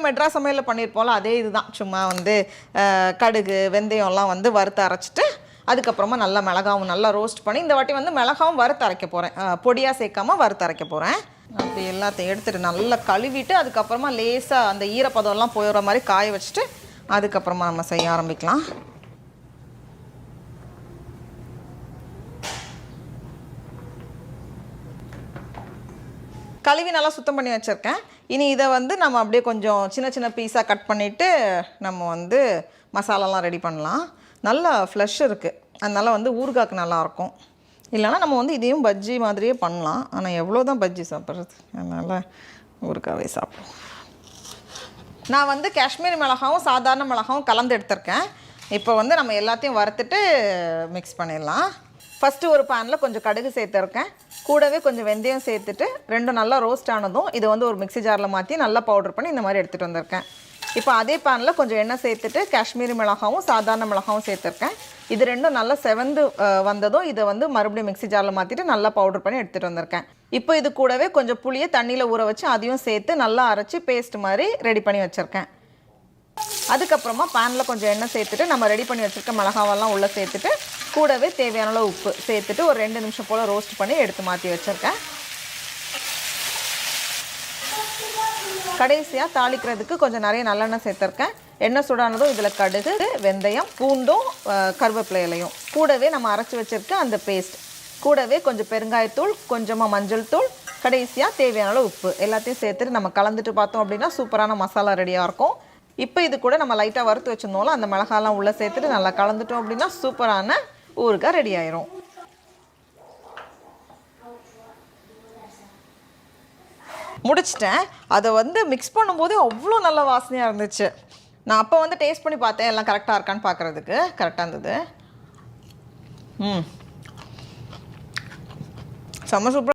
மெட்ராஸ் சமையலில் பண்ணியிருப்போம்ல அதே இதுதான். சும்மா வந்து கடுகு வெந்தயம்லாம் வந்து வறுத்து அரைச்சிட்டு அதுக்கப்புறமா நல்லா மிளகாவும் நல்லா ரோஸ்ட் பண்ணி இந்த வாட்டி வந்து மிளகாவும் வறுத்து அரைக்க போகிறேன். பொடியாக சேர்க்காமல் வறுத்து அரைக்க போகிறேன். அப்படி எல்லாத்தையும் எடுத்துகிட்டு நல்லா கழுவிட்டு அதுக்கப்புறமா லேசாக அந்த ஈரப்பதம்லாம் போயிடுற மாதிரி காய வச்சுட்டு அதுக்கப்புறமா நம்ம செய்ய ஆரம்பிக்கலாம். கழுவி நல்லா சுத்தம் பண்ணி வச்சுருக்கேன். இனி இதை வந்து நம்ம அப்படியே கொஞ்சம் சின்ன சின்ன பீஸாக கட் பண்ணிவிட்டு நம்ம வந்து மசாலாலாம் ரெடி பண்ணலாம். நல்லா ஃப்ளஷ் இருக்குது, அதனால் வந்து ஊறுகாய்க்கு நல்லாயிருக்கும். இல்லைனா நம்ம வந்து இதையும் பஜ்ஜி மாதிரியே பண்ணலாம். ஆனால் எவ்வளோ தான் பஜ்ஜி சாப்பிட்றது, அதனால் ஊறுகாவே சாப்பிடுவோம். நான் வந்து காஷ்மீரி மிளகாவும் சாதாரண மிளகாவும் கலந்து எடுத்திருக்கேன். இப்போ வந்து நம்ம எல்லாத்தையும் வறுத்துட்டு மிக்ஸ் பண்ணிடலாம். ஃபஸ்ட்டு ஒரு பேனில் கொஞ்சம் கடுகு சேர்த்துருக்கேன். கூடவே கொஞ்சம் வெந்தயம் சேர்த்துட்டு ரெண்டும் நல்லா ரோஸ்ட் ஆனதும் இதை வந்து ஒரு மிக்ஸி ஜாரில் மாற்றி நல்லா பவுடர் பண்ணி இந்த மாதிரி எடுத்துகிட்டு வந்திருக்கேன். இப்போ அதே பேனில் கொஞ்சம் எண்ணெய் சேர்த்துட்டு காஷ்மீரி மிளகாவும் சாதாரண மிளகாவும் சேர்த்துருக்கேன். இது ரெண்டும் நல்லா செவந்து வந்ததும் இதை வந்து மறுபடியும் மிக்ஸி ஜாரில் மாற்றிட்டு நல்லா பவுடர் பண்ணி எடுத்துகிட்டு வந்திருக்கேன். இப்போ இது கூடவே கொஞ்சம் புளியை தண்ணியில் ஊற வச்சு அதையும் சேர்த்து நல்லா அரைச்சி பேஸ்ட் மாதிரி ரெடி பண்ணி வச்சுருக்கேன். அதுக்கப்புறமா பேனில் கொஞ்சம் எண்ணெய் சேர்த்துட்டு நம்ம ரெடி பண்ணி வச்சுருக்க மிளகாவெல்லாம் உள்ளே சேர்த்துட்டு கூடவே தேவையான அளவு உப்பு சேர்த்துட்டு ஒரு 2 நிமிஷம் போல் ரோஸ்ட் பண்ணி எடுத்து மாற்றி வச்சுருக்கேன். கடைசியாக தாளிக்கிறதுக்கு கொஞ்சம் நிறைய நல்லெண்ணெய் சேர்த்துருக்கேன். எண்ணெய் சூடானதும் இதில் கடுகு வெந்தயம் பூண்டும் கருவேப்பிலை இலையும் கூடவே நம்ம அரைச்சி வச்சுருக்க அந்த பேஸ்ட் கூடவே கொஞ்சம் பெருங்காயத்தூள் கொஞ்சமாக மஞ்சள் தூள் கடைசியாக தேவையான அளவு உப்பு எல்லாத்தையும் சேர்த்துட்டு நம்ம கலந்துட்டு பார்த்தோம் அப்படின்னா சூப்பரான மசாலா ரெடியாக இருக்கும். இப்போ இது கூட நம்ம லைட்டாக வறுத்து வச்சுருந்தோம்ல அந்த மிளகாலாம் உள்ளே சேர்த்துட்டு நல்லா கலந்துட்டோம் அப்படின்னா சூப்பரான ஊறுகாய் ரெடி ஆயிரும். முடிச்சிட்டேன். அதை வந்து மிக்ஸ் பண்ணும்போதே அவ்வளோ நல்ல வாசனையாக இருந்துச்சு. நான் அப்போ வந்து டேஸ்ட் பண்ணி பார்த்தேன் எல்லாம் கரெக்டாக இருக்கான்னு பார்க்குறதுக்கு. கரெக்டாக இருந்தது. செம்ம சூப்பராக